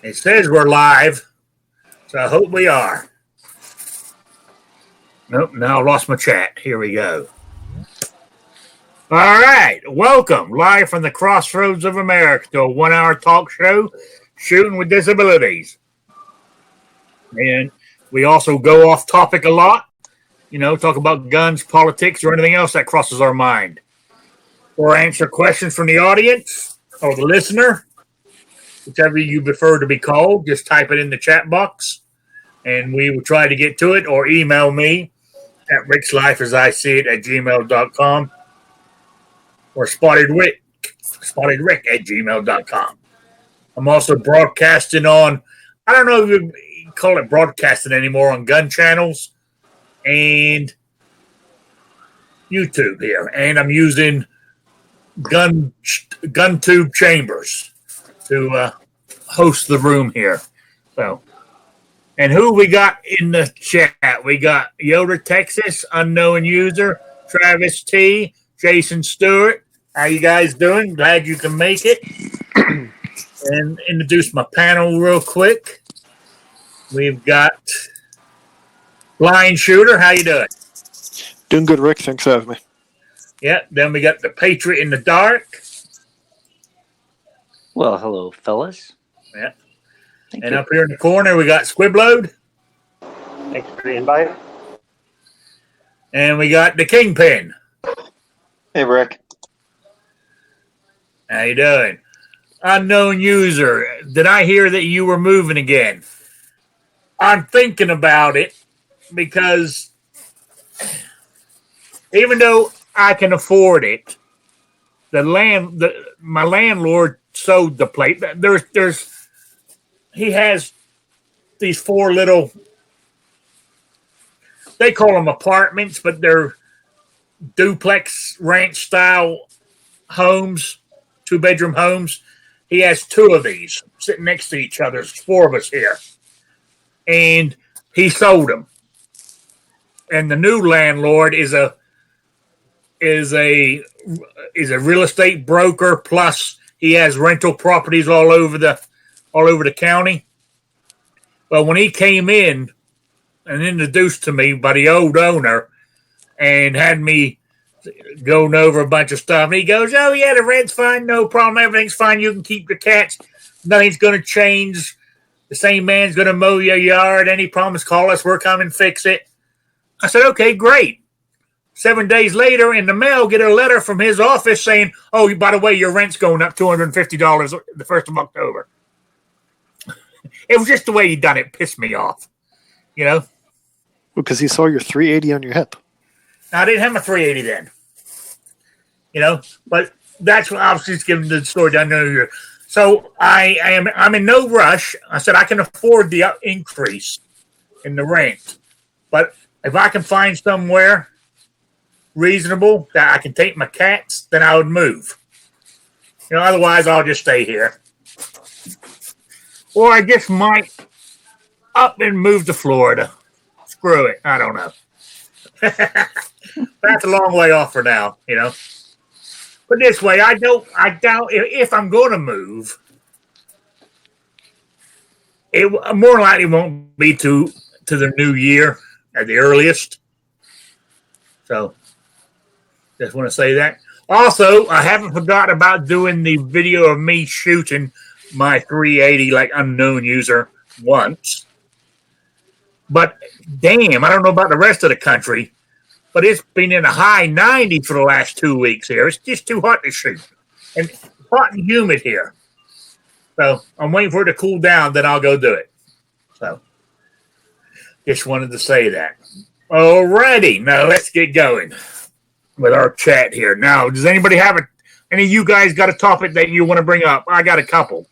It says we're live, so I hope we are. Nope, now I lost my chat. Here we go. All right, welcome live from the crossroads of America to a 1 hour talk show, Shooting with Disabilities. And we also go off topic a lot, talk about guns, politics, or anything else that crosses our mind. Or answer questions from the audience or the listener, whichever you prefer to be called. Just type it in the chat box, and we will try to get to it, or email me at Rickslifeasiseeit at gmail.com or spottedrick at gmail.com. I'm also broadcasting on, I don't know if you call it broadcasting anymore, on gun channels and YouTube here. And I'm using gun tube chambers to host the room here. So, and who we got in the chat? We got Yoder, Texas, unknown user, Travis T, Jason Stewart. How you guys doing? Glad you can make it. And introduce my panel real quick. We've got Blind Shooter. How you doing? Doing good, Rick. Thanks for having me. Yeah. Then we got the Patriot in the Dark. Well, hello, fellas. Yeah. Thank you. Up here in the corner, we got Squibload. Thanks for the invite. And we got the Kingpin. Hey, Rick. How you doing? Unknown user. Did I hear that you were moving again? I'm thinking about it because even though I can afford it, my landlord sold the place. He has these 4 little, they call them apartments, but they're duplex ranch style homes, 2-bedroom homes. He has 2 of these sitting next to each other. There's 4 of us here. And he sold them. And the new landlord is a real estate broker, plus he has rental properties all over the county. Well, when he came in and introduced to me by the old owner and had me going over a bunch of stuff, and he goes, "Oh yeah, the rent's fine, no problem, everything's fine. You can keep your cats. Nothing's going to change. The same man's going to mow your yard. Any problems, call us. We'll come and fix it." I said, "Okay, great." 7 days later, in the mail, get a letter from his office saying, "Oh, by the way, your rent's going up $250 the 1st of October." It was just the way he done it pissed me off, Because he saw your 380 on your hip. I didn't have my 380 then, but that's what I was just giving the story. I know you. So I'm in no rush. I said I can afford the increase in the rent, but if I can find somewhere reasonable that I can take my cats, then I would move. Otherwise I'll just stay here. Or I just might up and move to Florida. Screw it. I don't know. That's a long way off for now, But this way, I doubt if I'm going to move, it more likely won't be to the new year at the earliest. So, just want to say that. Also, I haven't forgotten about doing the video of me shooting my 380 like unknown user once. But damn, I don't know about the rest of the country, but it's been in the high 90s for the last 2 weeks here. It's just too hot to shoot. And hot and humid here. So I'm waiting for it to cool down, then I'll go do it. So just wanted to say that. Alrighty, now let's get going with our chat here. Now, does anybody have any of you guys got a topic that you want to bring up? I got a couple.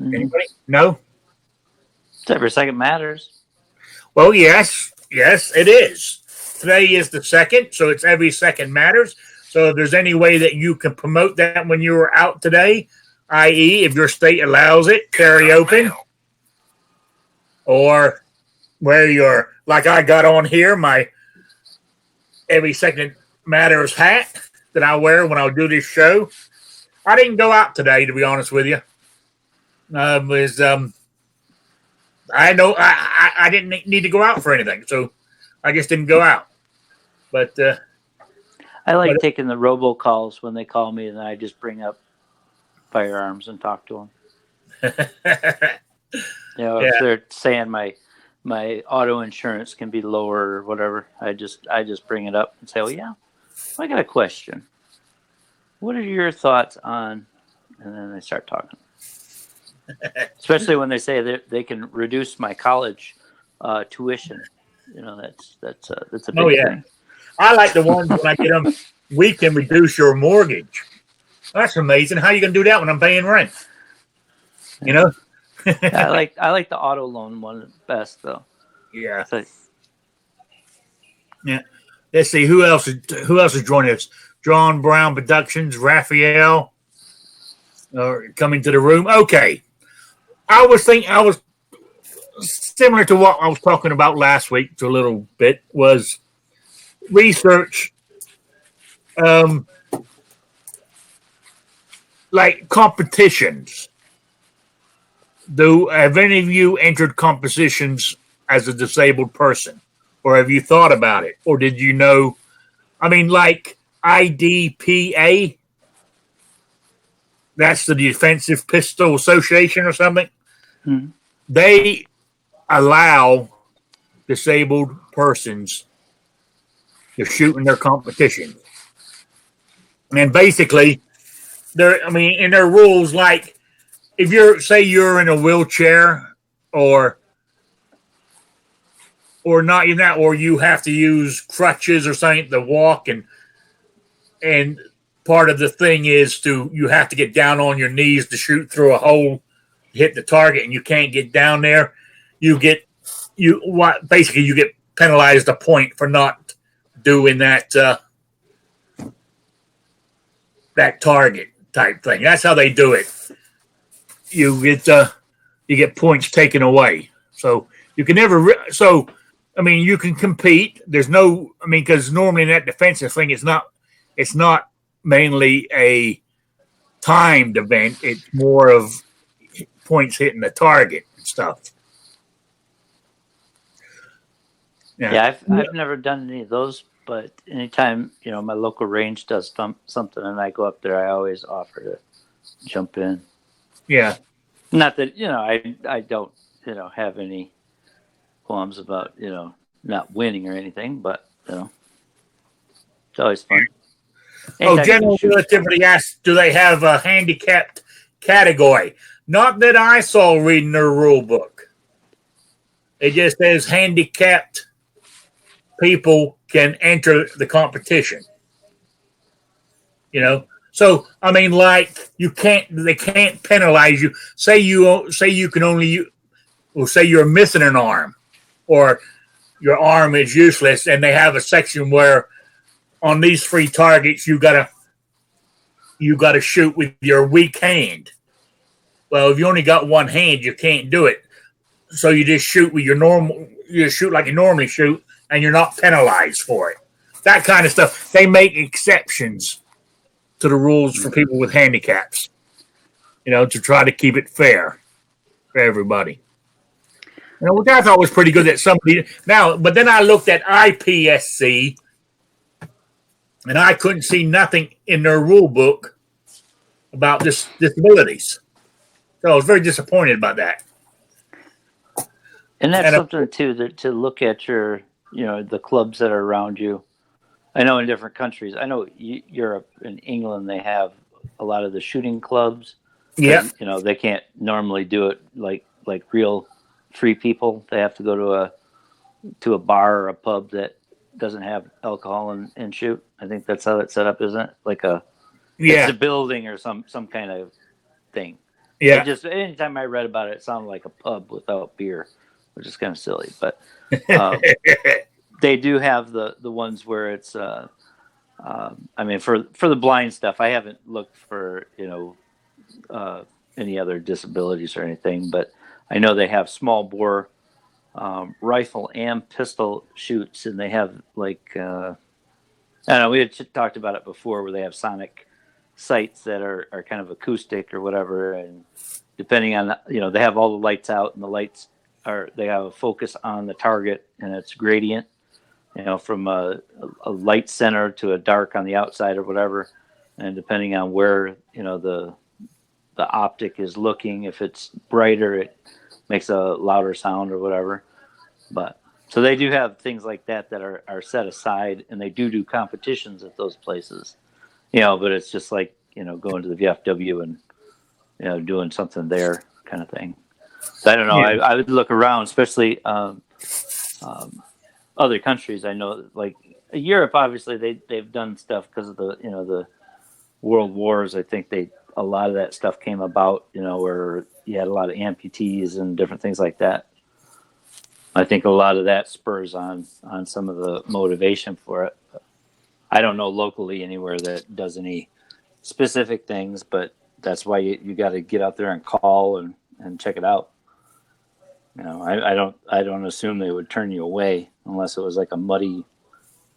Anybody? No? Every second matters. Well, yes, it is. Today is the 2nd, so it's every second matters. So if there's any way that you can promote that when you were out today, i.e. if your state allows it, carry open, or where you're, like I got on here, my every second matters hat that I wear when I do this show. I didn't go out today, to be honest with you. I didn't need to go out for anything, so I just didn't go out. But I like taking the robocalls when they call me, and I just bring up firearms and talk to them. If they're saying my auto insurance can be lower or whatever, I just bring it up and say, "Oh yeah, I got a question. What are your thoughts on?" And then they start talking. Especially when they say that they can reduce my college tuition. That's a big thing. I like the ones when I get them. We can reduce your mortgage. That's amazing. How are you going to do that when I'm paying rent? I like the auto loan one best though. Yeah. Yeah. Let's see who else is joining us. John Brown Productions, Raphael, coming to the room. Okay. I was similar to what I was talking about last week to a little bit, was research like competitions. Have any of you entered competitions as a disabled person? Or have you thought about it? Or did you know? I mean, like IDPA, that's the Defensive Pistol Association or something. Mm-hmm. They allow disabled persons to shoot in their competition. And basically, in their rules, like if you're in a wheelchair or not even that, or you have to use crutches or something to walk, and part of the thing is you have to get down on your knees to shoot through a hole, hit the target, and you can't get down there. You get penalized a point for not doing that target type thing. That's how they do it. You get points taken away. So you can never. You can compete. There's no. Because normally in that defensive thing, it's not mainly a timed event. It's more of points hitting the target and stuff. Yeah, I've never done any of those, but anytime my local range does something and I go up there, I always offer to jump in. Yeah. Not that I don't have any qualms about not winning or anything, but it's always fun. General Relativity asks, do they have a handicapped category? Not that I saw reading their rule book. It just says handicapped people can enter the competition. So they can't penalize you. Say you can only say you're missing an arm, or your arm is useless, and they have a section where on these 3 targets you gotta shoot with your weak hand. Well, if you only got one hand, you can't do it. So you just shoot with you shoot like you normally shoot, and you're not penalized for it. That kind of stuff. They make exceptions to the rules for people with handicaps, to try to keep it fair for everybody. Which I thought was pretty good that somebody now, but then I looked at IPSC and I couldn't see nothing in their rule book about disabilities. So I was very disappointed about that. And that's something too, to look at your, the clubs that are around you. I know in different countries, I know Europe and England, they have a lot of the shooting clubs. Yeah. They can't normally do it like real free people. They have to go to a bar or a pub that doesn't have alcohol and shoot. I think that's how it's set up, isn't it? It's a building or some kind of thing. Yeah. Anytime I read about it, it sounded like a pub without beer, which is kind of silly. But they do have the ones where it's for the blind stuff. I haven't looked for any other disabilities or anything, but I know they have small bore rifle and pistol shoots, and they have I don't know, we had talked about it before, where they have sonic sites that are kind of acoustic or whatever, and depending on, they have all the lights out, and the lights they have a focus on the target, and it's gradient, from a light center to a dark on the outside or whatever, and depending on where the optic is looking, if it's brighter, it makes a louder sound or whatever. But so they do have things like that are set aside, and they do competitions at those places, but it's just like, going to the VFW and, doing something there kind of thing. So I don't know. Yeah. I would look around, especially other countries. I know, like Europe, obviously they've done stuff because of the world wars. I think a lot of that stuff came about, where you had a lot of amputees and different things like that. I think a lot of that spurs on some of the motivation for it. But I don't know locally anywhere that does any specific things, but that's why you got to get out there and call and check it out. I don't assume they would turn you away unless it was like a muddy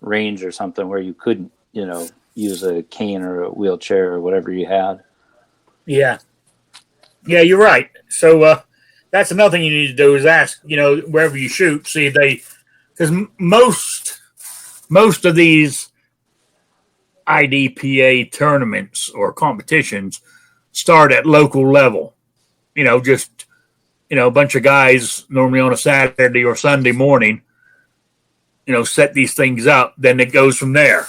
range or something where you couldn't, use a cane or a wheelchair or whatever you had. Yeah, you're right. So that's another thing you need to do is ask, wherever you shoot, see if because most of these IDPA tournaments or competitions start at local level. Just a bunch of guys normally on a Saturday or Sunday morning, set these things up. Then it goes from there.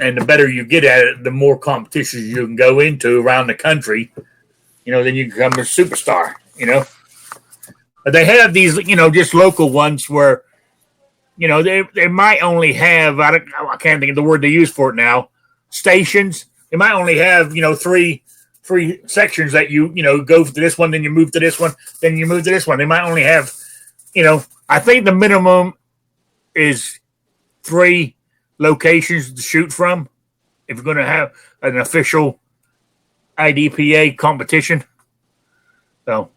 And the better you get at it, the more competitions you can go into around the country, then you become a superstar, But they have these, just local ones where, they might only have, I can't think of the word they use for it now, stations. They might only have, three sections that you go to this one, then you move to this one, then you move to this one. They might only have, I think the minimum is 3 locations to shoot from if you're going to have an official IDPA competition. So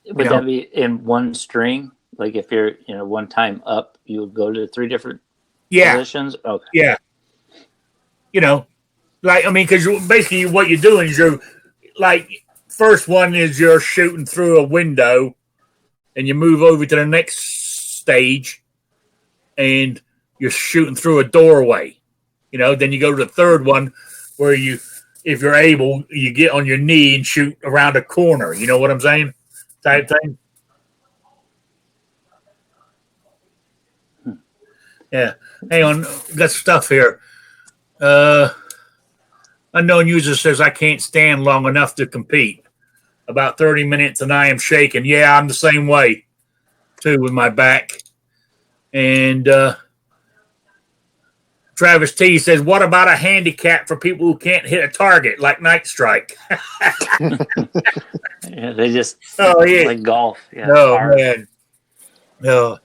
would that be in one string? Like if you're one time up, you would go to 3 different positions? Okay. Yeah. Because basically what you're doing is first one is you're shooting through a window, and you move over to the next stage, and you're shooting through a doorway. Then you go to the third one where if you're able, you get on your knee and shoot around a corner. You know what I'm saying? Type thing. Yeah. Hang on. Got stuff here. Unknown user says, I can't stand long enough to compete. About 30 minutes and I am shaking. Yeah, I'm the same way, too, with my back. And Travis T says, what about a handicap for people who can't hit a target like Night Strike? Yeah, they just like golf. Yeah, man. No,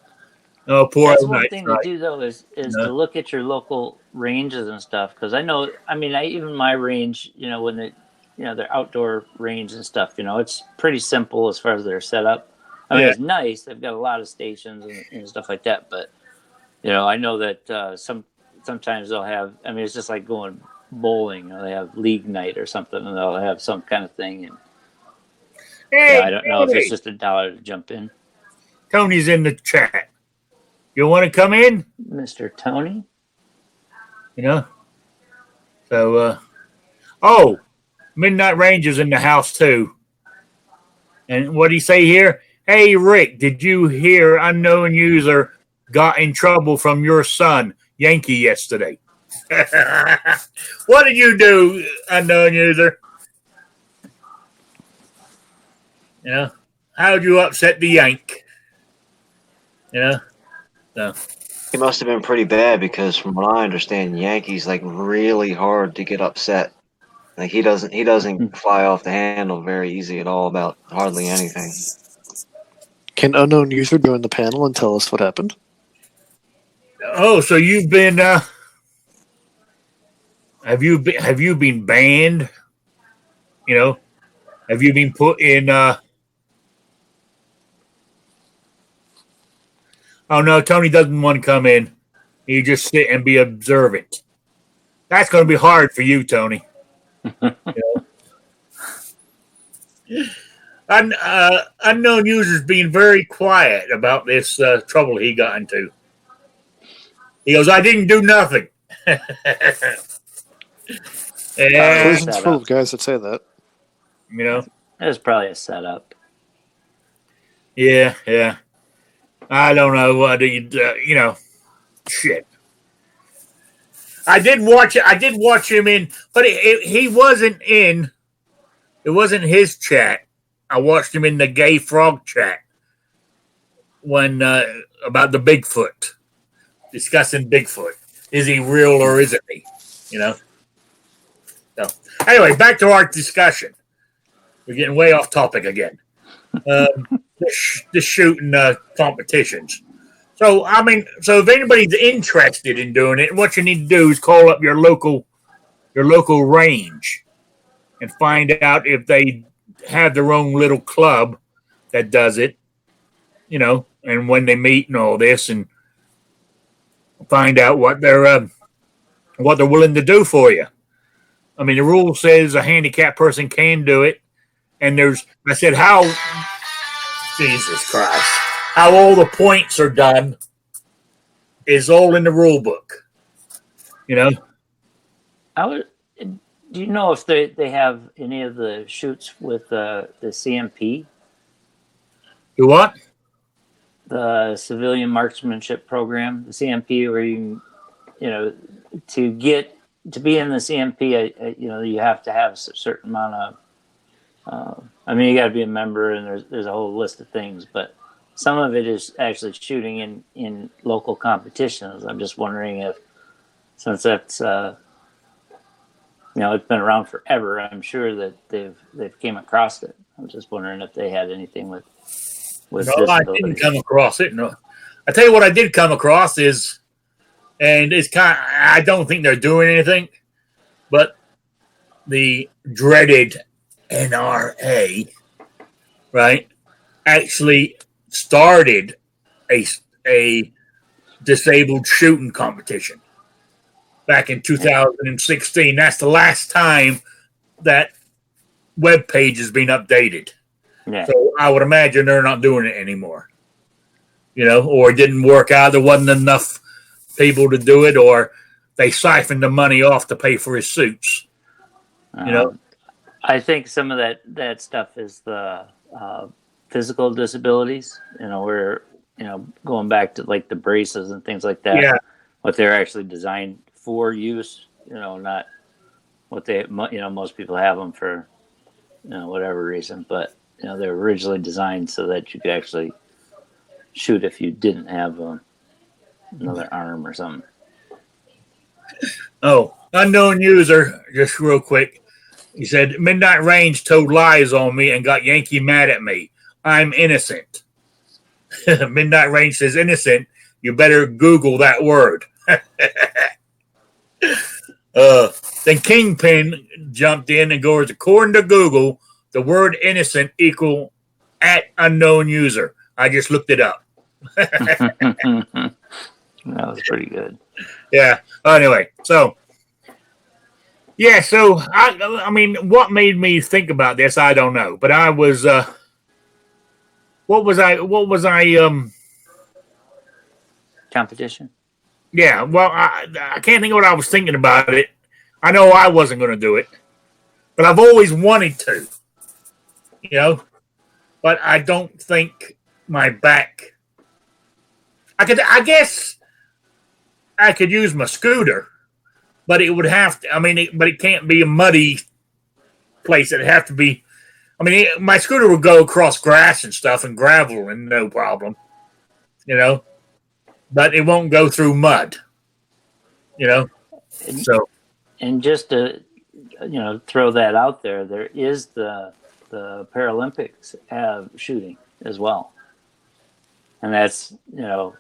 poor. That's one thing to do though is to look at your local ranges and stuff, because even my range, when their outdoor range and stuff, it's pretty simple as far as their setup. It's nice. They've got a lot of stations and stuff like that, but I know that sometimes they'll have. It's just like going bowling. They have league night or something, and they'll have some kind of thing. And I don't know if it's just $1 to jump in. Tony's in the chat. You want to come in, Mr. Tony? So, Midnight Ranger's in the house too. And what do you say here? Hey, Rick, did you hear unknown user got in trouble from your son, Yankee, yesterday? What did you do, unknown user? How'd you upset the Yank? So. He must have been pretty bad because, from what I understand, Yankee's like really hard to get upset. Like he doesn't fly off the handle very easy at all about hardly anything. Can unknown user join the panel and tell us what happened? Oh, so you've been have you been banned? Have you been put in Oh no, Tony doesn't want to come in. He just sit and be observant. That's going to be hard for you, Tony. Unknown users being very quiet about this trouble he got into. He goes, I didn't do nothing. Yeah, Prison's full of guys that say that. You know, it was probably a setup. Yeah. I don't know what you know. Shit. I did watch him in, but he wasn't in. It wasn't his chat. I watched him in the Gay Frog chat when about the Bigfoot, discussing Bigfoot. Is he real or isn't he? You know. So anyway, back to our discussion. We're getting way off topic again. The shooting competitions. So I mean, so if anybody's interested in doing it, what you need to do is call up your local range and find out if they have their own little club that does it, you know, and when they meet and all this, and find out what they're willing to do for you. I mean, the rule says a handicapped person can do it, and I said, how, Jesus Christ, how all the points are done is all in the rule book, you know. Do you know if they have any of the shoots with the CMP? Do what? The Civilian Marksmanship Program, the CMP, where you know, to be in the CMP, you know, you have to have a certain amount of. I mean, you got to be a member, and there's a whole list of things, but some of it is actually shooting in local competitions. I'm just wondering if, since that's you know, it's been around forever, I'm sure that they've came across it. I'm just wondering if they had anything with No, I didn't come across it. No, I tell you what, I did come across is, and it's kind of, I don't think they're doing anything, but the dreaded NRA, right, actually started a disabled shooting competition back in 2016. That's the last time that web page has been updated. Yeah. So I would imagine they're not doing it anymore. You know, or it didn't work out. There wasn't enough people to do it, or they siphoned the money off to pay for his suits. You know, I think some of that stuff is the physical disabilities. You know, where, you know, going back to like the braces and things like that. Yeah. What they're actually designed for use. You know, not what they, you know, most people have them for, you know, whatever reason, but you know, they're originally designed so that you could actually shoot if you didn't have another arm or something. Oh, unknown user, just real quick. He said, Midnight Range told lies on me and got Yankee mad at me. I'm innocent. Midnight Range says innocent. You better Google that word. Then Kingpin jumped in and goes, according to Google, the word innocent equal @unknown user. I just looked it up. That was pretty good. Yeah. Anyway, so yeah, so I mean, what made me think about this? I don't know, but I was what was I competition? Yeah, well, I can't think of what I was thinking about it. I know I wasn't going to do it, but I've always wanted to, you know. But I don't think my back. I guess I could use my scooter, but it would have to. I mean, but it can't be a muddy place. It'd have to be. I mean, my scooter would go across grass and stuff and gravel and no problem, you know. But it won't go through mud, you know. So, and just to, you know, throw that out there, there is the Paralympics have shooting as well, and that's, you know,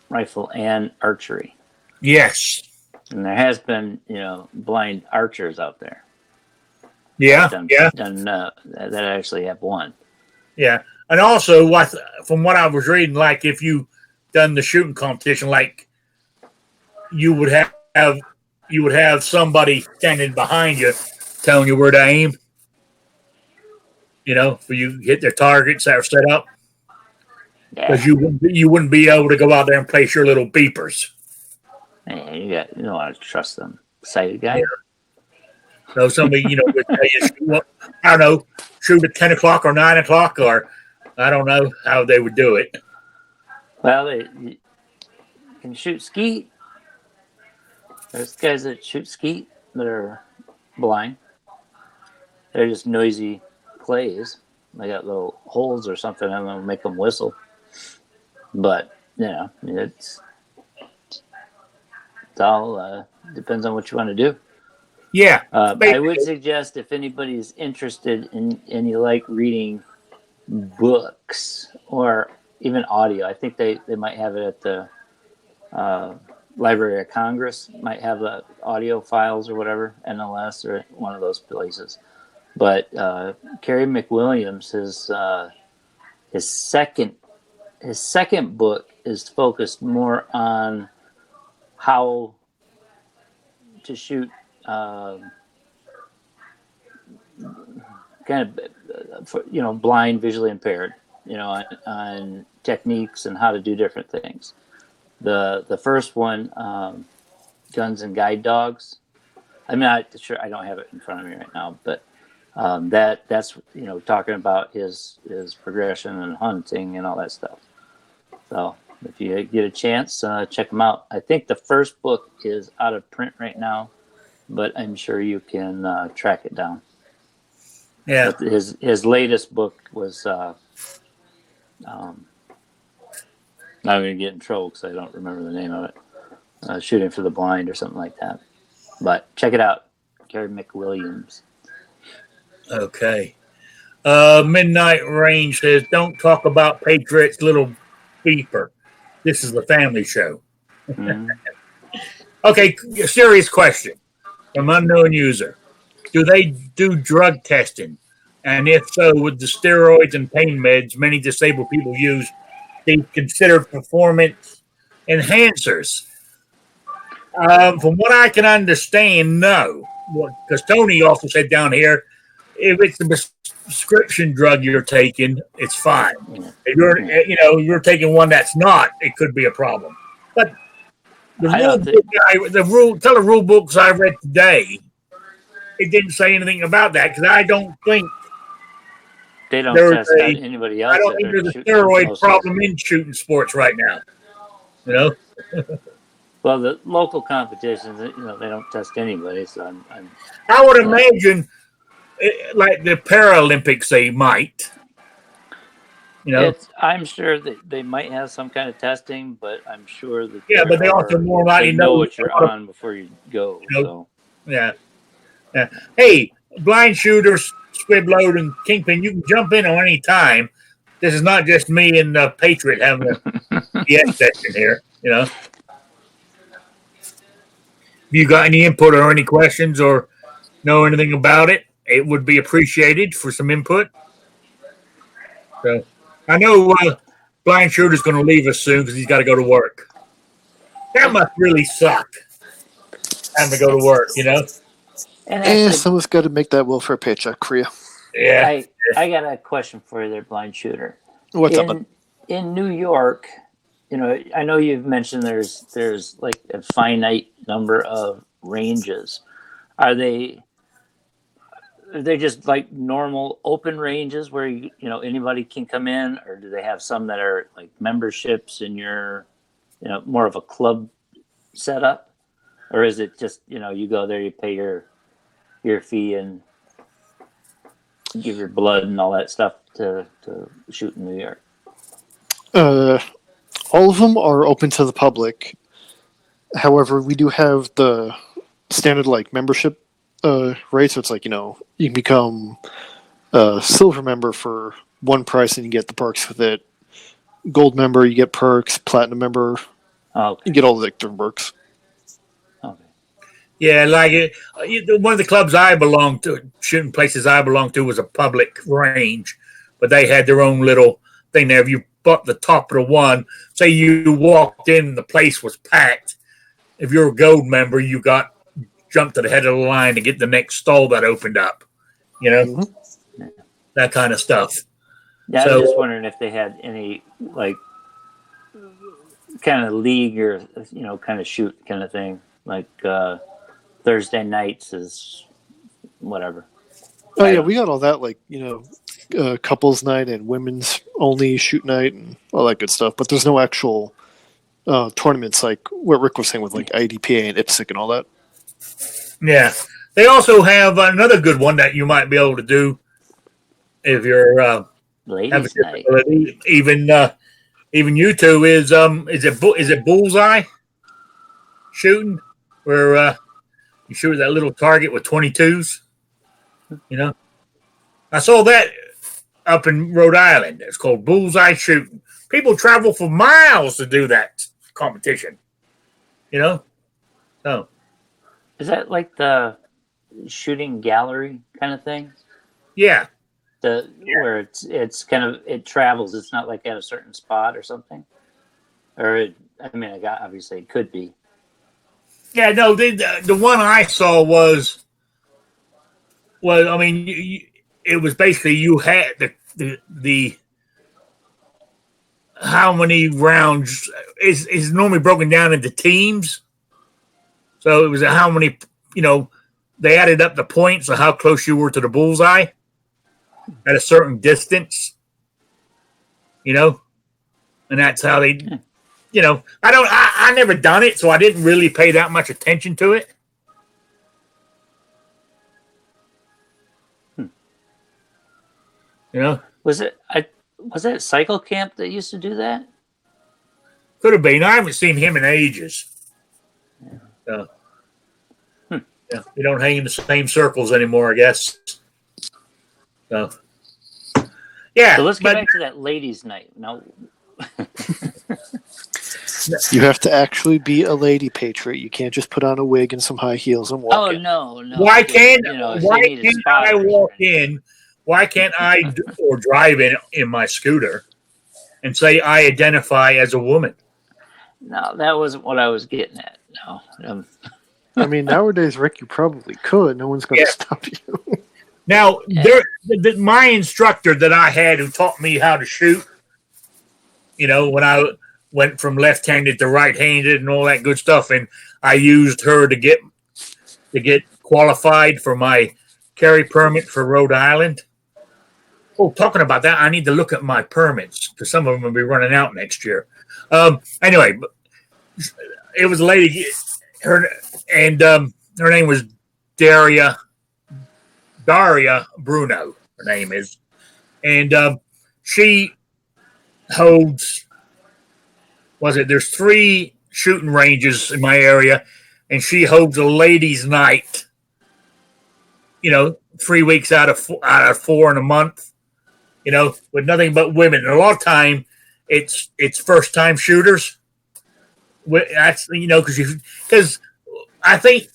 rifle and archery. Yes, and there has been, you know, blind archers out there. Yeah, that actually have won. Yeah, and also from what I was reading, like if you done the shooting competition, like you would have you would have somebody standing behind you telling you where to aim. For you hit their targets that are set up. Because you wouldn't be able to go out there and place your little beepers. Yeah, you don't want to trust them. Sighted guy. Yeah. So somebody, would tell you, I don't know, shoot at 10 o'clock or 9 o'clock, or I don't know how they would do it. Well, you can shoot skeet. There's guys that shoot skeet that are blind. They're just noisy clays. They got little holes or something and they'll make them whistle. But, it's all depends on what you want to do. Yeah. I would suggest if anybody's interested and you like reading books or even audio, I think they might have it at the Library of Congress, might have the audio files or whatever, NLS or one of those places. But Kerry McWilliams, his second book is focused more on how to shoot kind of blind, visually impaired, on techniques and how to do different things. The first one, Guns and Guide Dogs. I mean, I don't have it in front of me right now, but that's talking about his progression and hunting and all that stuff. So if you get a chance, check them out. I think the first book is out of print right now, but I'm sure you can track it down. Yeah. But his latest book was I'm going to get in trouble because I don't remember the name of it. Shooting for the Blind or something like that. But check it out. Kerry McWilliams. Okay. Midnight Range says, don't talk about Patriot's little beeper. This is the family show. Mm-hmm. Okay, serious question from unknown user. Do they do drug testing? And if so, with the steroids and pain meds many disabled people use, they consider performance enhancers? From what I can understand, no. Because Tony also said down here, if it's a prescription drug you're taking, it's fine. If you're taking one that's not, it could be a problem. But the rule books I read today, it didn't say anything about that because I don't think they don't test anybody else. I don't think there's a steroid problem in shooting sports right now. Well, the local competitions, they don't test anybody. So I would imagine, like the Paralympics, they might. I'm sure that they might have some kind of testing, but I'm sure that but they also more likely know what you're on before you go. So. Yeah. Hey, blind shooters, squib load, and kingpin, you can jump in on any time. This is not just me and the Patriot having a BS session here. If you got any input or any questions or know anything about it, it would be appreciated for some input. So I know blind shooter's going to leave us soon because he's got to go to work. That must really suck, having to go to work, And someone's got to make that will for a paycheck for you. Yeah. I got a question for you there, blind shooter. What's up? In New York, I know you've mentioned there's like a finite number of ranges. Are they just like normal open ranges where anybody can come in, or do they have some that are like memberships in your more of a club setup, or is it just you go there, you pay your fee and give your blood and all that stuff to shoot in New York? All of them are open to the public. However, we do have the standard membership rate. So it's you can become a silver member for one price and you get the perks with it. Gold member, you get perks. Platinum member, you get all the different perks. Okay. Yeah, one of the clubs I belonged to, shooting places I belonged to, was a public range, but they had their own little thing there. If you bought the top of the one, say you walked in and the place was packed, if you're a gold member, you got jump to the head of the line to get the next stall that opened up. That kind of stuff. Yeah, I was just wondering if they had any like kind of league or kind of shoot kind of thing, like Thursday nights is whatever. Oh yeah, we got all that, like couples night and women's only shoot night and all that good stuff. But there's no actual tournaments like what Rick was saying with like IDPA and IPSC and all that. Yeah, they also have another good one that you might be able to do if you're ladies' night. Even you two is it bullseye shooting where you shoot that little target with 22s. I saw that up in Rhode Island. It's called bullseye shooting. People travel for miles to do that competition. So is that like the shooting gallery kind of thing? Yeah. Where it's kind of, it travels. It's not like at a certain spot or something. Obviously it could be. Yeah, no. The one I saw was it was basically you had the how many rounds is normally broken down into teams. So it was how many, they added up the points of how close you were to the bullseye at a certain distance, and that's how they, I never done it, so I didn't really pay that much attention to it. Was it Cycle Camp that used to do that? Could have been. I haven't seen him in ages. Yeah. Yeah, we don't hang in the same circles anymore, I guess. So, yeah. So let's get back to that ladies' night. No. You have to actually be a lady patriot. You can't just put on a wig and some high heels and walk in. Oh, no. Why can't I walk in? Why can't I or drive in my scooter and say I identify as a woman? No, that wasn't what I was getting at. No. Nowadays, Rick, you probably could. No one's going to stop you. Now, my instructor that I had who taught me how to shoot, when I went from left-handed to right-handed and all that good stuff, and I used her to get qualified for my carry permit for Rhode Island. Oh, talking about that, I need to look at my permits because some of them will be running out next year. Anyway, it was a lady. Her name was Daria Bruno. Her name is, and she holds. There's 3 shooting ranges in my area, and she holds a ladies' night. 3 weeks out of 4 in a month. With nothing but women. And a lot of time, it's first time shooters. That's because I think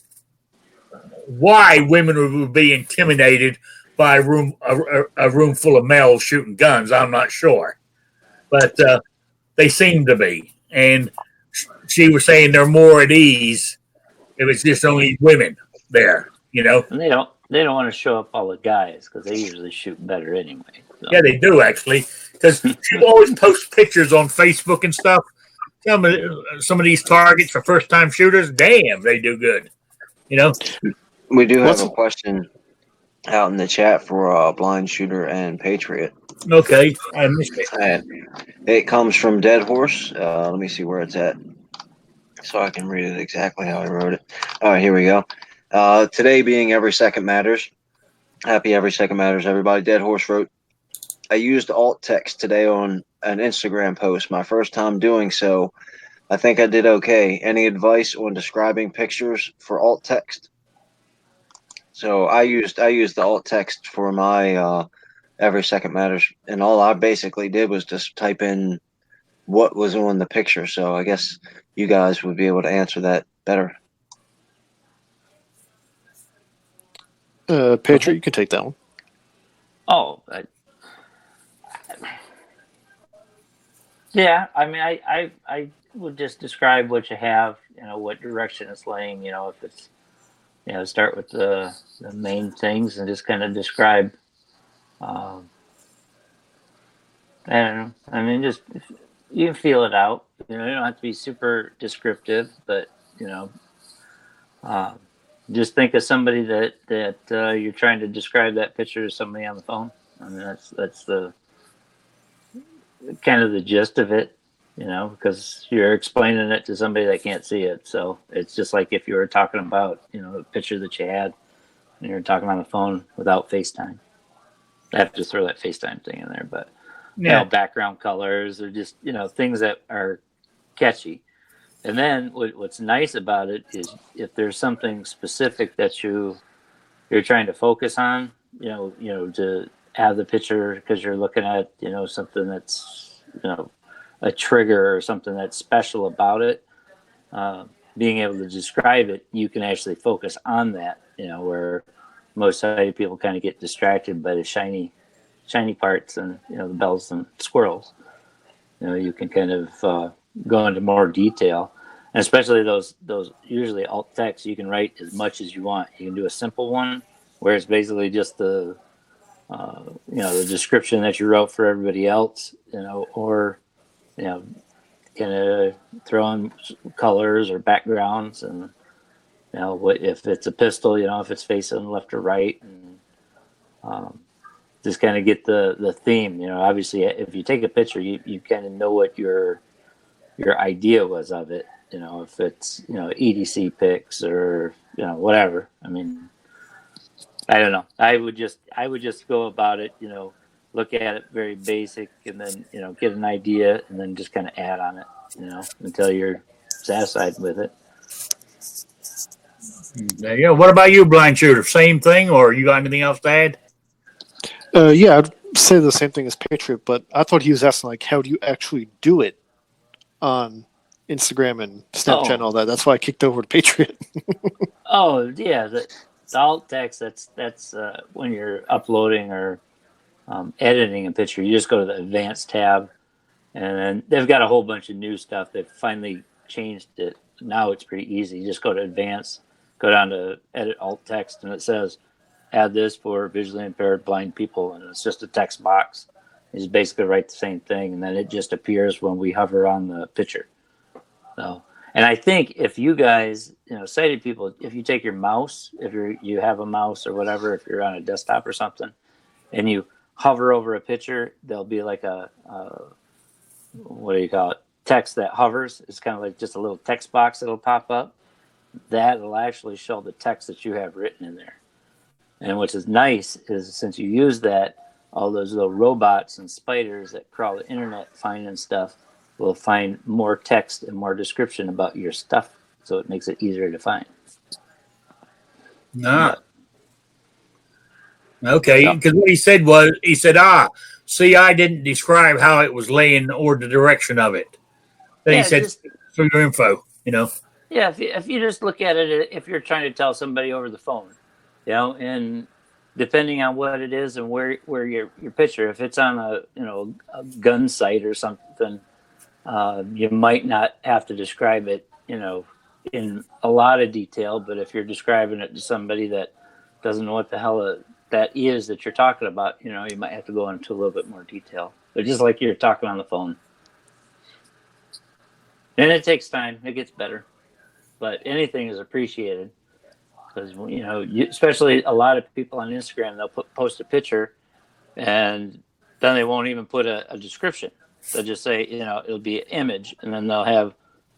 why women would be intimidated by a room full of males shooting guns, I'm not sure, but they seem to be. And she was saying they're more at ease if it's just only women there. And they don't want to show up all the guys because they usually shoot better anyway. So. Yeah, they do actually, because she always posts pictures on Facebook and stuff. Some of these targets for first-time shooters, damn, they do good. We do have a question out in the chat for Blind Shooter and Patriot. Okay, I missed it. And it comes from Dead Horse. Let me see where it's at so I can read it exactly how I wrote it. All right, here we go. Today being Every Second Matters. Happy Every Second Matters, everybody. Dead Horse wrote, I used alt text today on an Instagram post. My first time doing so. I think I did okay. Any advice on describing pictures for alt text? So I used the alt text for my Every Second Matters, and all I basically did was just type in what was on the picture. So I guess you guys would be able to answer that better. Patriot, you can take that one. Oh, yeah. I would just describe what you have, what direction it's laying, if it's start with the main things and just kind of describe. I don't know. I mean, just you can feel it out. You don't have to be super descriptive, but just think of somebody that you're trying to describe that picture to somebody on the phone. I mean, that's the kind of the gist of it, because you're explaining it to somebody that can't see it. So it's just like if you were talking about, the picture that you had and you're talking on the phone without FaceTime. I have to throw that FaceTime thing in there, but background colors or just, things that are catchy. And then what's nice about it is if there's something specific that you're trying to focus on, to have the picture because you're looking at, something that's, a trigger or something that's special about it, being able to describe it, you can actually focus on that, where most sighted people kind of get distracted by the shiny parts and, the bells and squirrels. You can kind of go into more detail. And especially those usually alt text, you can write as much as you want. You can do a simple one where it's basically just the the description that you wrote for everybody else, or kind of throw in colors or backgrounds, and what if it's a pistol, if it's facing left or right, and just kind of get the theme. Obviously, if you take a picture, you kind of know what your idea was of it. If it's EDC pics or whatever. I mean, I don't know. I would just go about it. Look at it very basic, and then get an idea, and then just kind of add on it. Until you're satisfied with it. There you go. What about you, Blind Shooter? Same thing, or you got anything else to add? Yeah, I'd say the same thing as Patriot, but I thought he was asking, like, how do you actually do it on Instagram and Snapchat and all that? That's why I kicked over to Patriot. Oh, yeah. The alt text, that's when you're uploading or editing a picture. You just go to the advanced tab, and then they've got a whole bunch of new stuff. They've finally changed it. Now it's pretty easy. You just go to advanced, go down to edit alt text, and it says, add this for visually impaired blind people, and it's just a text box. You just basically write the same thing, and then it just appears when we hover on the picture. So, and I think if you guys, sighted people, if you take your mouse, if you have a mouse or whatever, if you're on a desktop or something, and you hover over a picture, there'll be like a what do you call it? Text that hovers. It's kind of like just a little text box that'll pop up. That'll actually show the text that you have written in there. And which is nice is since you use that, all those little robots and spiders that crawl the internet finding stuff will find more text and more description about your stuff. So it makes it easier to find. Nah. Okay, because what he said was, see, I didn't describe how it was laying or the direction of it. Then he said, through your info, Yeah, if you just look at it, if you're trying to tell somebody over the phone, and depending on what it is and where your picture, if it's on a gun site or something, you might not have to describe it, in a lot of detail. But if you're describing it to somebody that doesn't know what the hell that is that you're talking about, you might have to go into a little bit more detail. But just like you're talking on the phone. And it takes time. It gets better. But anything is appreciated. Because, especially a lot of people on Instagram, they'll post a picture and then they won't even put a description. They'll just say, it'll be an image, and then they'll have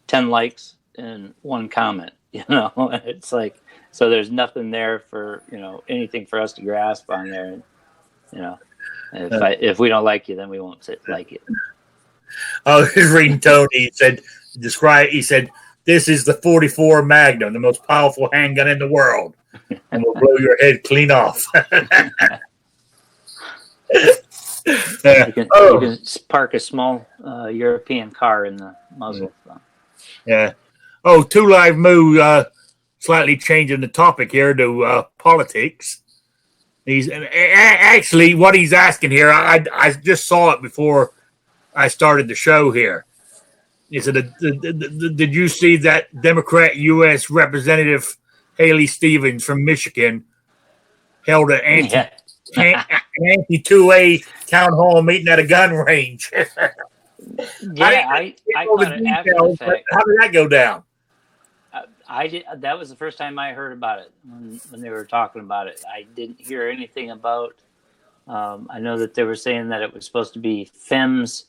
10 likes and 1 comment, It's like, so there's nothing there for, anything for us to grasp on there. And, if we don't like you, then we won't like it. I was reading Tony. He said, this is the 44 Magnum, the most powerful handgun in the world, and will blow your head clean off. You can park a small European car in the muzzle. So. Yeah. Oh, 2 Live Moo, slightly changing the topic here to politics. He's actually what he's asking here. I just saw it before I started the show here. He said, "Did you see that Democrat U.S. representative Haley Stevens from Michigan held an Yeah. anti-2A town hall meeting at a gun range. Yeah, I caught it after the fact. How did that go down? I did. That was the first time I heard about it when they were talking about it. I didn't hear anything about. I know that they were saying that it was supposed to be Femmes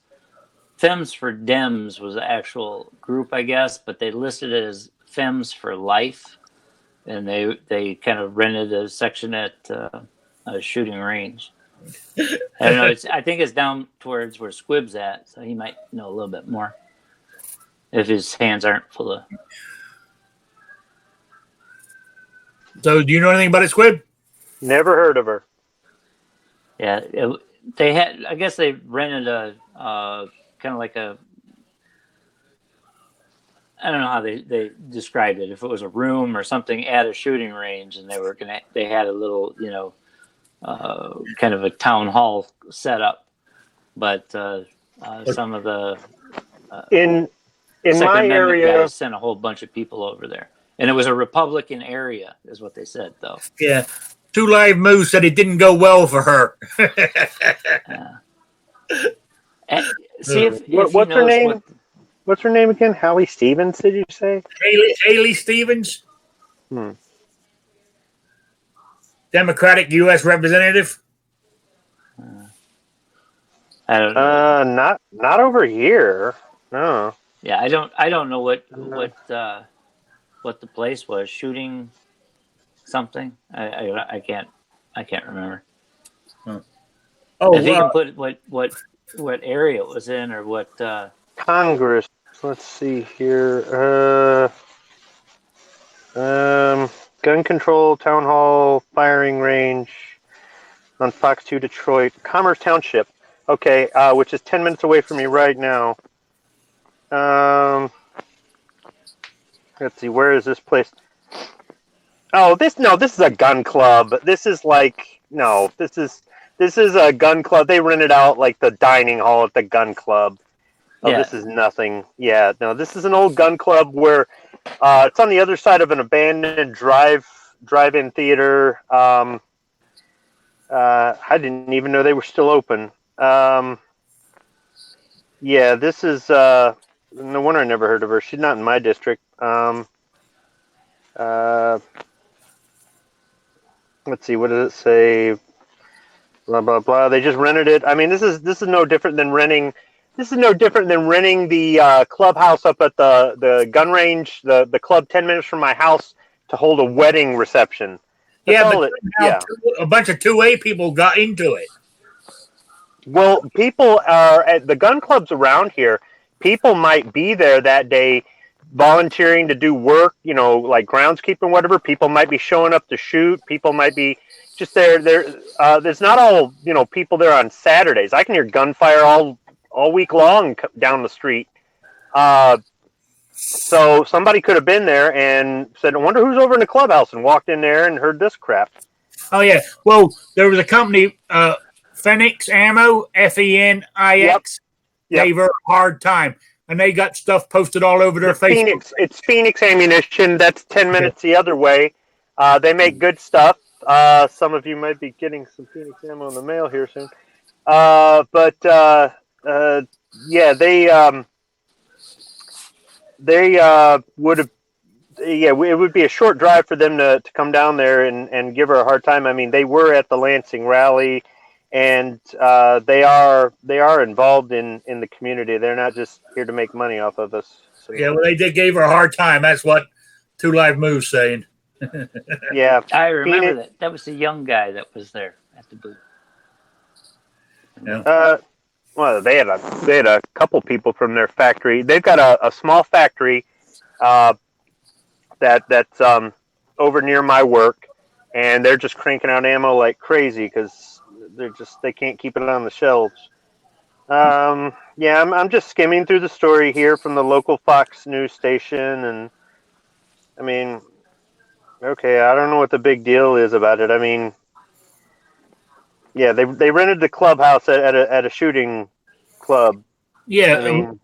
for Dems was the actual group, I guess, but they listed it as Femmes for Life, and they kind of rented a section at a shooting range. I don't know. I think it's down towards where Squib's at, so he might know a little bit more if his hands aren't full of. So, do you know anything about it, Squib? Never heard of her. Yeah, they had. I guess they rented a kind of like a. I don't know how they described it. If it was a room or something at a shooting range, and they had a little, kind of a town hall set up, but some of the In Second my Amendment area, guys sent a whole bunch of people over there, and it was a Republican area, is what they said, though. Yeah. Two Live Moose said it didn't go well for her. See if what's her name? What's her name again? Hallie Stevens, did you say? Haley Stevens, Hmm. Democratic U.S. representative. I don't know. Not over here. No. Yeah, I don't know what the place was. Shooting something. I can't remember. Oh, if you can put what area it was in or what Congress. Let's see here. Gun control, town hall, firing range on Fox 2 Detroit, Commerce Township. Okay, which is 10 minutes away from me right now. Let's see, where is this place? Oh, this is a gun club. This is a gun club. They rented out like the dining hall at the gun club. Oh, yeah. This is nothing. Yeah, no, this is an old gun club where it's on the other side of an abandoned drive-in theater. I didn't even know they were still open. Yeah, this is no wonder I never heard of her. She's not in my district. Let's see, what does it say? Blah blah blah. They just rented it. I mean, this is no different than renting. This is no different than renting the clubhouse up at the gun range, the club 10 minutes from my house to hold a wedding reception. That's a bunch of 2A people got into it. Well, people are at the gun clubs around here. People might be there that day volunteering to do work, like groundskeeping, whatever. People might be showing up to shoot. People might be just there. There's not all, people there on Saturdays. I can hear gunfire all week long down the street. So somebody could have been there and said, I wonder who's over in the clubhouse, and walked in there and heard this crap. Oh, yeah. Well, there was a company, Phoenix Ammo, Fenix, gave her a hard time. And they got stuff posted all over their Facebook. It's Phoenix Ammunition. That's 10 minutes the other way. They make good stuff. Some of you might be getting some Phoenix Ammo in the mail here soon. Yeah, they would have. Yeah, it would be a short drive for them to come down there and give her a hard time. I mean, they were at the Lansing rally, and they are involved in the community. They're not just here to make money off of us. So. Yeah, well, they gave her a hard time. That's what Two Live Moose saying. Yeah, I remember that. That was the young guy that was there at the booth. Yeah. Well, they had a couple people from their factory. They've got a small factory that's over near my work, and they're just cranking out ammo like crazy because they can't keep it on the shelves. Yeah, I'm just skimming through the story here from the local Fox news station, and I mean, okay, I don't know what the big deal is about it. I mean, yeah, they rented the clubhouse at a shooting club. Yeah, I mean,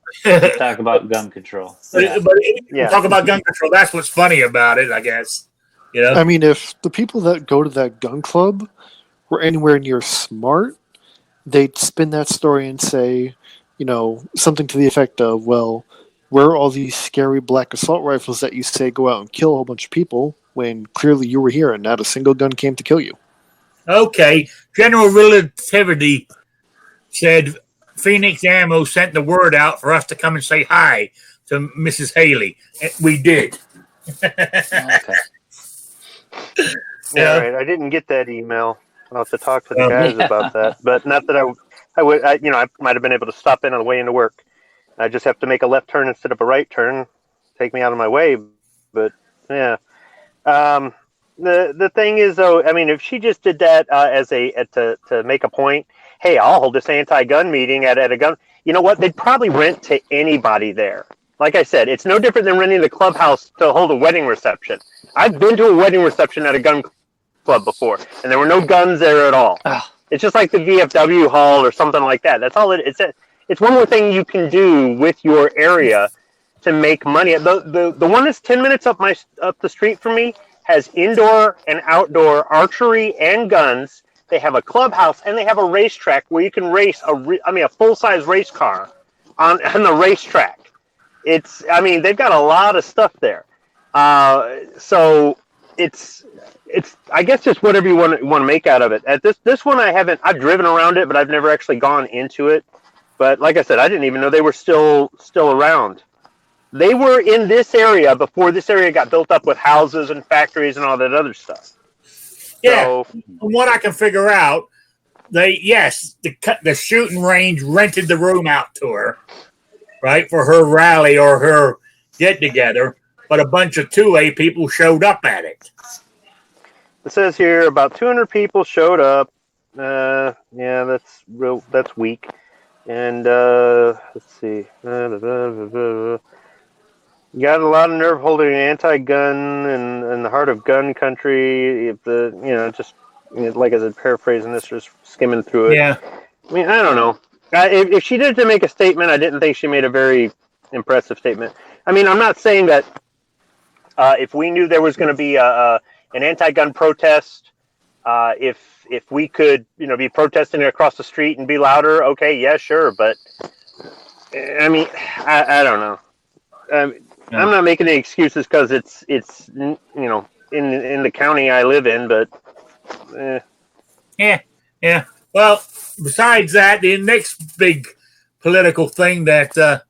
talk about gun control. Talk about gun control. That's what's funny about it, I guess. You know? I mean, if the people that go to that gun club were anywhere near smart, they'd spin that story and say, something to the effect of, well, where are all these scary black assault rifles that you say go out and kill a whole bunch of people when clearly you were here and not a single gun came to kill you? Okay. General Relativity said Phoenix Ammo sent the word out for us to come and say hi to Mrs. Haley. We did. Okay. Yeah, right. I didn't get that email. I'll have to talk to the guys about that. But not that I might have been able to stop in on the way into work. I just have to make a left turn instead of a right turn, take me out of my way. But yeah, the thing is though, I mean, if she just did that to make a point, hey, I'll hold this anti-gun meeting at a gun. You know what? They'd probably rent to anybody there. Like I said, it's no different than renting the clubhouse to hold a wedding reception. I've been to a wedding reception at a gun club before, and there were no guns there at all. It's just like the VFW hall or something like that. That's all it's. It's one more thing you can do with your area to make money. The one that's 10 minutes up the street from me has indoor and outdoor archery and guns. They have a clubhouse and they have a racetrack where you can race a full-size race car on the racetrack. They've got a lot of stuff there. So it's I guess just whatever you want to make out of it. At this one I've driven around it, but I've never actually gone into it. But like I said, I didn't even know they were still around. They were in this area before this area got built up with houses and factories and all that other stuff. Yeah, so, from what I can figure out, the shooting range rented the room out to her, right, for her rally or her get-together, but a bunch of 2A people showed up at it. It says here about 200 people showed up. Yeah, that's weak. And let's see. You got a lot of nerve holding anti-gun and the heart of gun country. Like I said, paraphrasing this, just skimming through it. Yeah. I mean, I don't know. If she did to make a statement, I didn't think she made a very impressive statement. I mean, I'm not saying that if we knew there was going to be an anti-gun protest, if we could, be protesting across the street and be louder, okay, yeah, sure. But I mean, I don't know. I'm not making any excuses because it's in the county I live in, but yeah. Well, besides that, the next big political thing that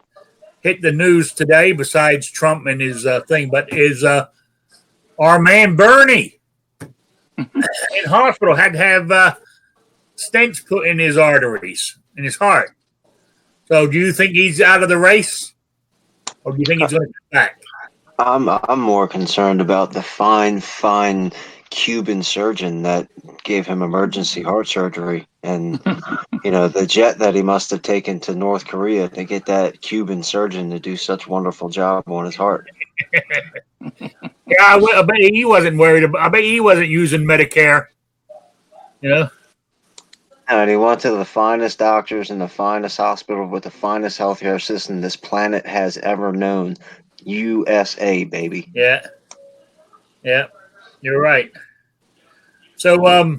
hit the news today, besides Trump and his thing, but is our man Bernie in hospital had to have stents put in his arteries in his heart. So, do you think he's out of the race? Or do you think he's going to come back? I'm more concerned about the fine Cuban surgeon that gave him emergency heart surgery, and the jet that he must have taken to North Korea to get that Cuban surgeon to do such a wonderful job on his heart. Yeah, I bet he wasn't worried about. I bet he wasn't using Medicare. And he went to the finest doctors in the finest hospital with the finest healthcare system this planet has ever known. USA, baby. Yeah, you're right. So,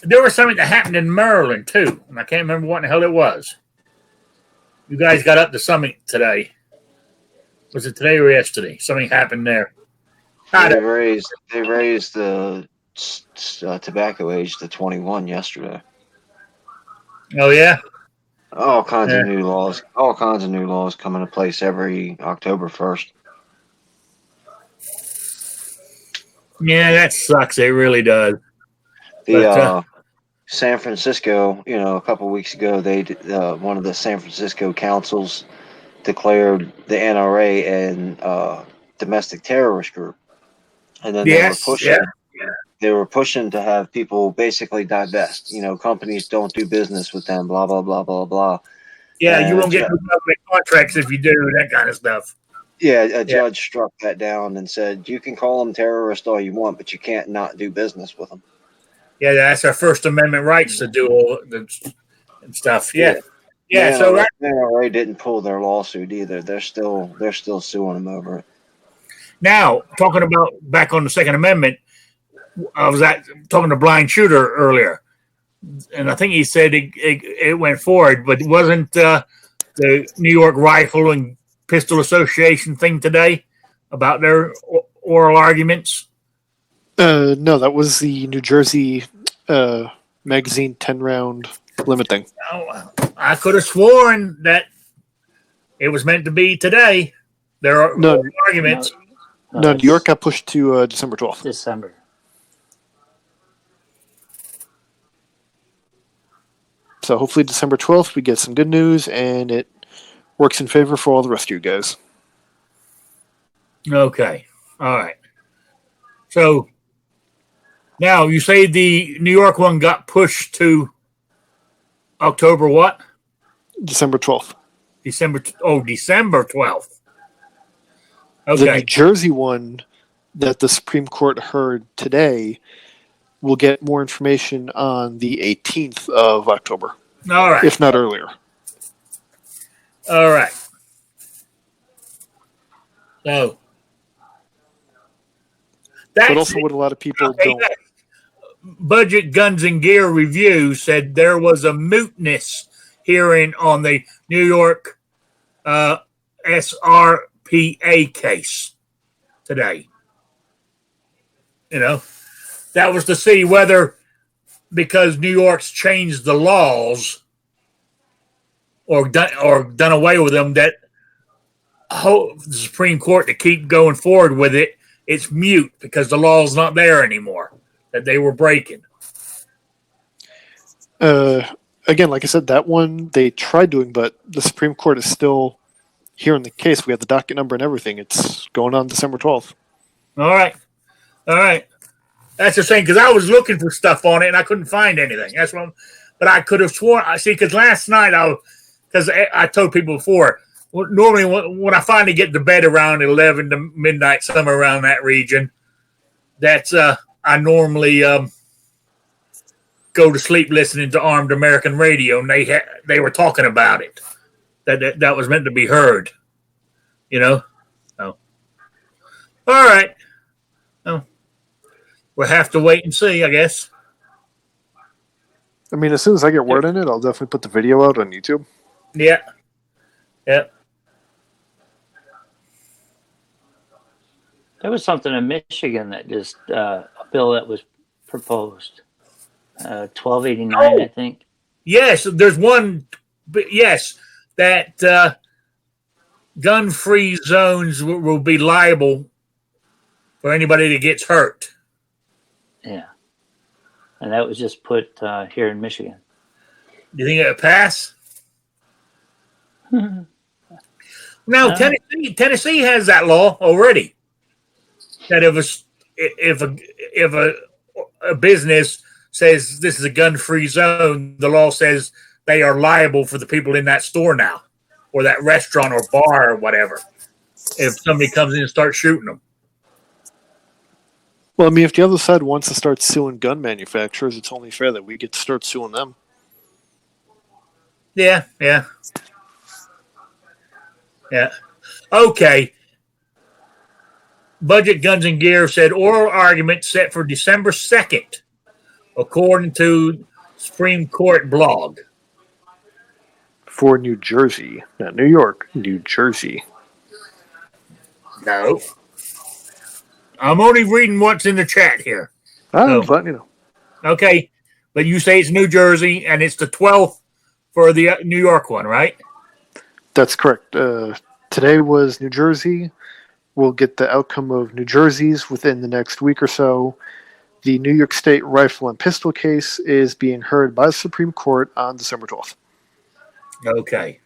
there was something that happened in Maryland too, and I can't remember what the hell it was. You guys got up to something today. Was it today or yesterday? Something happened there. They raised the tobacco age to 21 yesterday. Oh yeah. All kinds of new laws. All kinds of new laws come into place every October 1st. Yeah, that sucks. It really does. San Francisco, a couple of weeks ago, one of the San Francisco councils declared the NRA a domestic terrorist group, and then they were pushing to have people basically divest. Companies don't do business with them. Blah blah blah blah blah. Yeah, you won't get government contracts if you do that kind of stuff. Yeah, a judge struck that down and said you can call them terrorists all you want, but you can't not do business with them. Yeah, that's our First Amendment rights to do all the stuff. Yeah. So the NRA didn't pull their lawsuit either. They're still suing them over it. Now, talking about back on the Second Amendment, I was talking to Blind Shooter earlier, and I think he said it went forward, but wasn't the New York Rifle and Pistol Association thing today about their oral arguments? No, that was the New Jersey magazine 10-round limit thing. Oh, I could have sworn that it was meant to be today. There are arguments. No, New York got pushed to December 12th. December. So hopefully December 12th we get some good news and it works in favor for all the rest of you guys. Okay. All right. So now you say the New York one got pushed to October what? December 12th. December 12th. The Okay. New Jersey one that the Supreme Court heard today will get more information on the 18th of October. All right. If not earlier. All right. So But also what a lot of people don't. Budget Guns and Gear Review said there was a mootness hearing on the New York SRPA case today. You know, that was to see whether, because New York's changed the laws or done away with them, that the Supreme Court to keep going forward with it, it's mute because the law's not there anymore that they were breaking. Again, like I said, that one they tried doing, but the Supreme Court is still hearing the case. We have the docket number and everything. It's going on December 12th. All right. That's the thing, because I was looking for stuff on it and I couldn't find anything. That's what. But I could have sworn. I see, because last night because I told people before. Normally, when I finally get to bed around 11 to midnight, somewhere around that region, that's I normally go to sleep listening to Armed American Radio, and they were talking about it. That was meant to be heard, you know. So, all right. Well, we'll have to wait and see, I guess. I mean, as soon as I get word on it, I'll definitely put the video out on YouTube. Yeah. Yep. There was something in Michigan that just a bill that was proposed, 1289, I think. Yes, there's one. Yes, that gun-free zones will be liable for anybody that gets hurt. Yeah, and that was just put here in Michigan. Do you think it'll pass? No, Tennessee has that law already. That if a business says this is a gun-free zone, the law says they are liable for the people in that store now, or that restaurant or bar or whatever, if somebody comes in and starts shooting them. Well, I mean, if the other side wants to start suing gun manufacturers, it's only fair that we get to start suing them. Yeah. Okay. Budget Guns and Gear said oral argument set for December 2nd, according to Supreme Court blog. For New Jersey, not New York, New Jersey. No. I'm only reading what's in the chat here. I'm letting you know. Okay. But you say it's New Jersey, and it's the 12th for the New York one, right? That's correct. Today was New Jersey. We'll get the outcome of New Jersey's within the next week or so. The New York State rifle and pistol case is being heard by the Supreme Court on December 12th. Okay.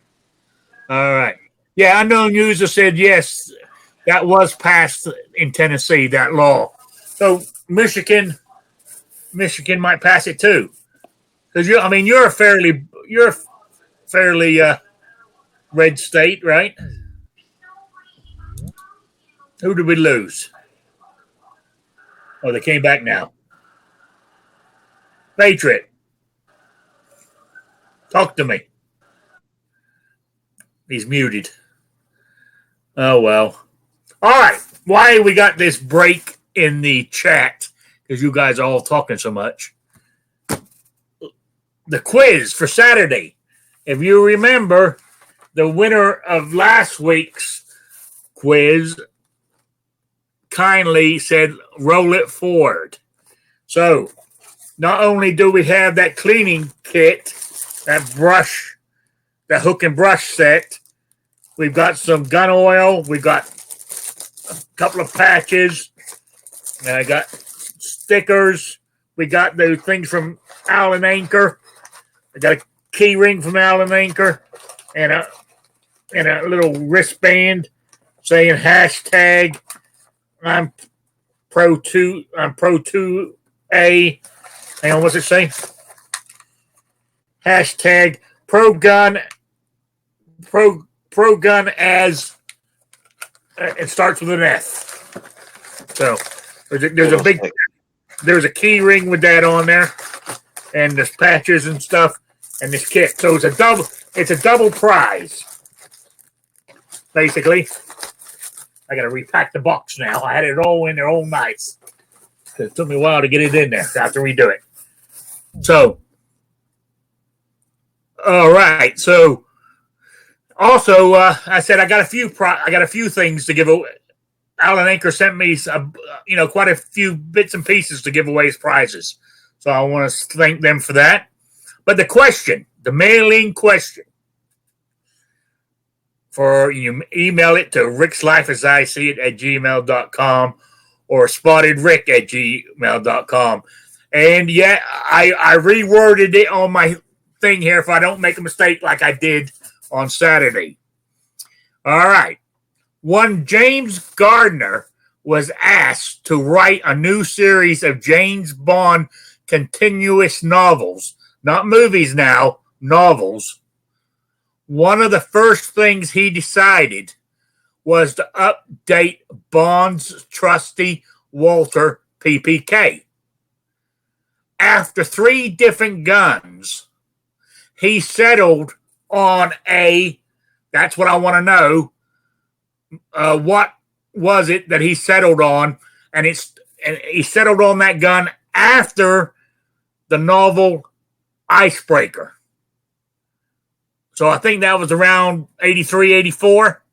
All right. Yeah, Unknown User said yes, that was passed in Tennessee, that law. So Michigan might pass it too, because you're a fairly red state, right? Who did we lose? Oh, they came back now. Patriot, talk to me. He's muted. Oh, well. All right. why we got this break in the chat, because you guys are all talking so much. The quiz for Saturday. If you remember, the winner of last week's quiz kindly said, roll it forward. So, not only do we have that cleaning kit, that brush, that hook and brush set, we've got some gun oil, we've got a couple of patches, and I got stickers, we got those things from Allen Anchor, I got a key ring from Allen Anchor, and a little wristband saying hashtag I'm Pro 2A. Hang on, what's it say? Hashtag pro gun as it starts with an F. So there's a key ring with that on there, and there's patches and stuff, and this kit. So it's a double prize. Basically, I got to repack the box now. I had it all in there all nice. It took me a while to get it in there. So I have to redo it. So, all right. So, also, I said I got a few things to give away. Allen Anchor sent me, quite a few bits and pieces to give away as prizes. So I want to thank them for that. But the mailing question, for you email it to Rickslifeasiseeit@gmail.com or spottedrick@gmail.com. And yeah, I reworded it on my thing here if I don't make a mistake like I did on Saturday. All right. One James Gardner was asked to write a new series of James Bond continuous novels, not movies now, novels. One of the first things he decided was to update Bond's trusty Walter PPK. After 3 different guns, he settled on that's what I want to know. What was it that he settled on? And he settled on that gun after the novel Icebreaker. So I think that was around 83, 84.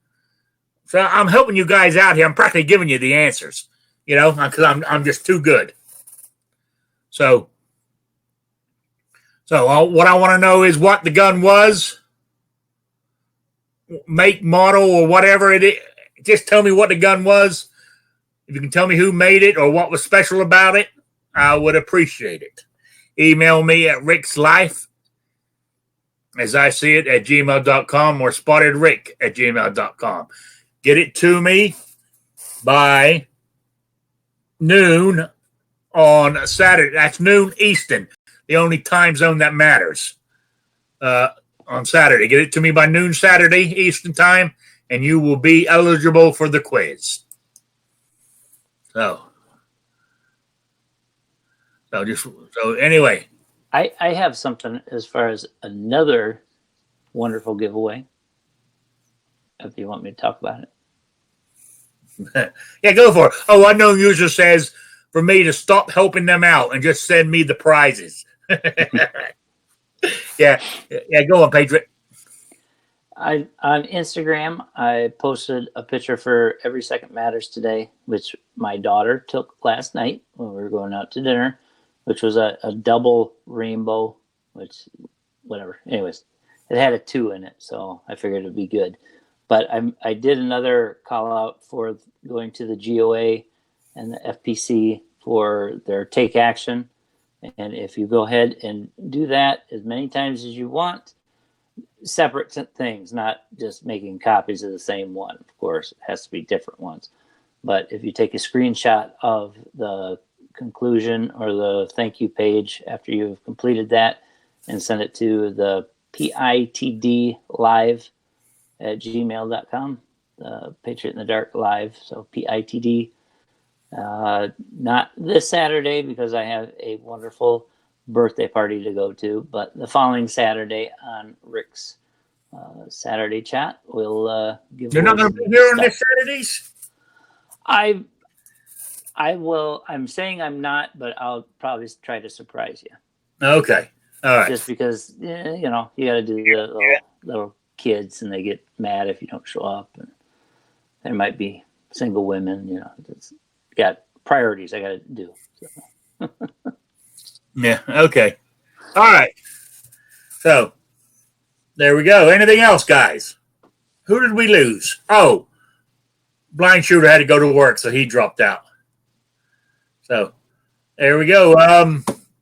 So I'm helping you guys out here. I'm practically giving you the answers, because I'm just too good. So what I want to know is what the gun was, make, model, or whatever it is. Just tell me what the gun was. If you can tell me who made it or what was special about it, I would appreciate it. Email me at rickslifeasiseeit@gmail.com or spottedrick@gmail.com. Get it to me by noon on Saturday. That's noon Eastern, the only time zone that matters on Saturday. Get it to me by noon Saturday Eastern time, and you will be eligible for the quiz. So anyway. I have something as far as another wonderful giveaway, if you want me to talk about it. Yeah, go for it. Oh, unknown user says for me to stop helping them out and just send me the prizes. Yeah, go on, Patriot. On Instagram, I posted a picture for Every Second Matters today, which my daughter took last night when we were going out to dinner, which was a double rainbow, which, whatever. Anyways, it had a 2 in it, so I figured it'd be good. But I did another call out for going to the GOA and the FPC for their Take Action. And if you go ahead and do that as many times as you want, separate things, not just making copies of the same one. Of course, it has to be different ones. But if you take a screenshot of the conclusion or the thank you page after you've completed that and send it to the pitdlive@gmail.com, Patriot in the Dark Live. So PITD. Not this Saturday because I have a wonderful birthday party to go to, but the following Saturday on Rick's Saturday chat, we'll give. You're not going to be here on this Saturdays? I will. I'm saying I'm not, but I'll probably try to surprise you. Okay. All right. Just because you got to do the little kids, and they get mad if you don't show up, and there might be single women. It's got priorities I got to do. So. Yeah. Okay. All right. So there we go. Anything else, guys? Who did we lose? Oh, Blind Shooter had to go to work, so he dropped out. So there we go.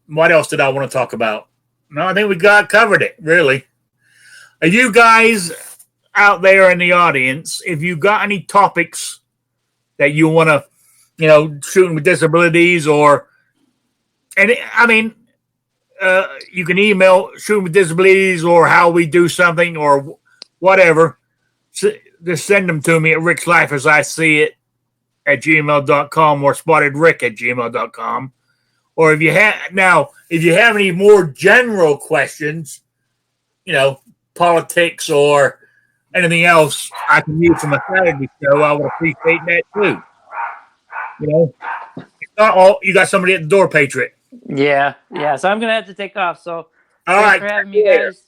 What else did I want to talk about? No, I think we covered it, really. Are you guys out there in the audience, if you got any topics that you want to, shooting with disabilities or, you can email shooting with disabilities or how we do something or whatever. Just send them to me at Rickslifeasiseeit at gmail.com or spottedrick@gmail.com. Or if you have any more general questions, politics or anything else I can use from a Saturday show, I would appreciate that too. You got somebody at the door, Patriot. Yeah. So I'm gonna have to take off. So All thanks right, for having me, guys.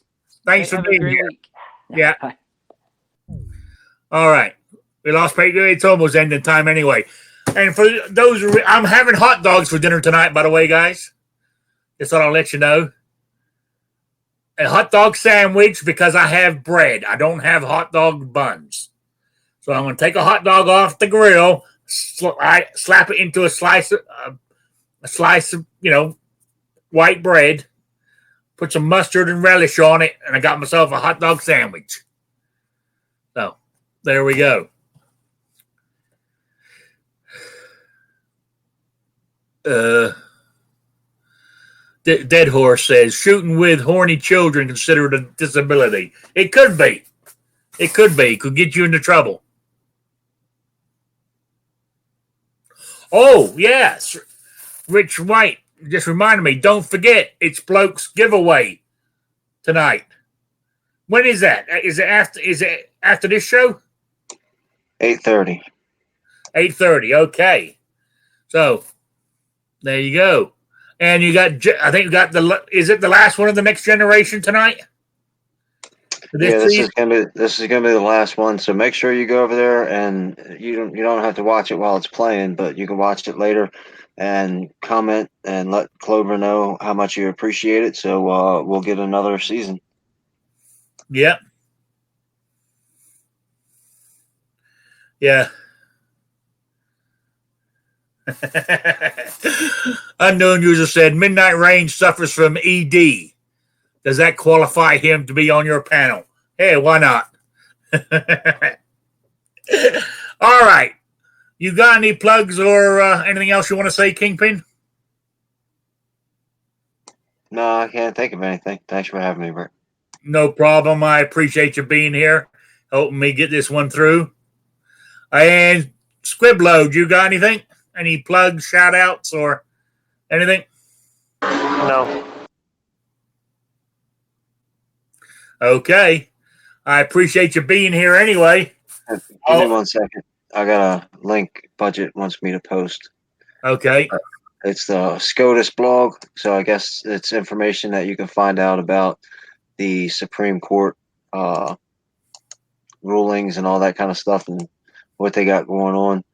Thanks for being great here. Week. Yeah. Bye. All right. We lost Patriot. It's almost ending time anyway. And for those, I'm having hot dogs for dinner tonight, by the way, guys. Just thought I'll let you know. A hot dog sandwich because I have bread. I don't have hot dog buns. So I'm going to take a hot dog off the grill, slap it into a slice of, white bread, put some mustard and relish on it, and I got myself a hot dog sandwich. So there we go. Dead Horse says, shooting with horny children considered a disability. It could be. It could be. Could get you into trouble. Oh, yes. Rich White just reminded me, don't forget, it's Bloke's giveaway tonight. When is that? Is it after this show? 8:30. 8:30. Okay. So there you go. And I think you got is it the last one of the Next Generation tonight? This is gonna be the last one. So make sure you go over there, and you don't have to watch it while it's playing, but you can watch it later and comment and let Clover know how much you appreciate it. So we'll get another season. Yep. Yeah. Unknown user said Midnight Rain suffers from ED. Does that qualify him to be on your panel? Hey, why not? All right. You got any plugs or anything else you want to say, Kingpin? No, I can't think of anything. Thanks for having me, Bert. No problem. I appreciate you being here, helping me get this one through. And Squibload, you got anything? Any plugs, shout outs, or anything? No. Okay. I appreciate you being here anyway. Give me 1 second. I got a link Budget wants me to post. Okay. It's the SCOTUS blog, so I guess it's information that you can find out about the Supreme Court rulings and all that kind of stuff and what they got going on.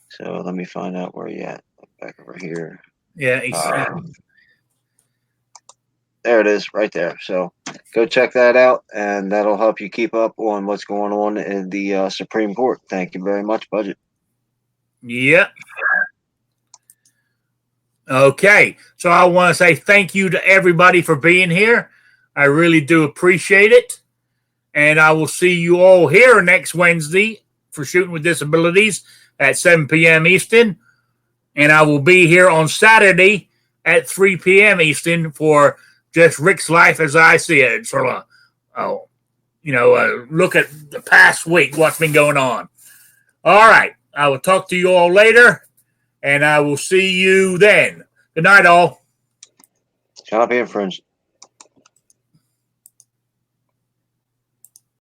So let me find out where you at. Back over here. Yeah. There it is, right there. So go check that out, and that'll help you keep up on what's going on in the Supreme Court. Thank you very much, Budget. Yep. Okay. So I want to say thank you to everybody for being here. I really do appreciate it. And I will see you all here next Wednesday for Shooting with Disabilities at 7 p.m. Eastern. And I will be here on Saturday at 3 p.m. Eastern for just Rick's Life as I see it. Sort of, look at the past week, what's been going on. All right. I will talk to you all later, and I will see you then. Good night, all. Shut up, infringe.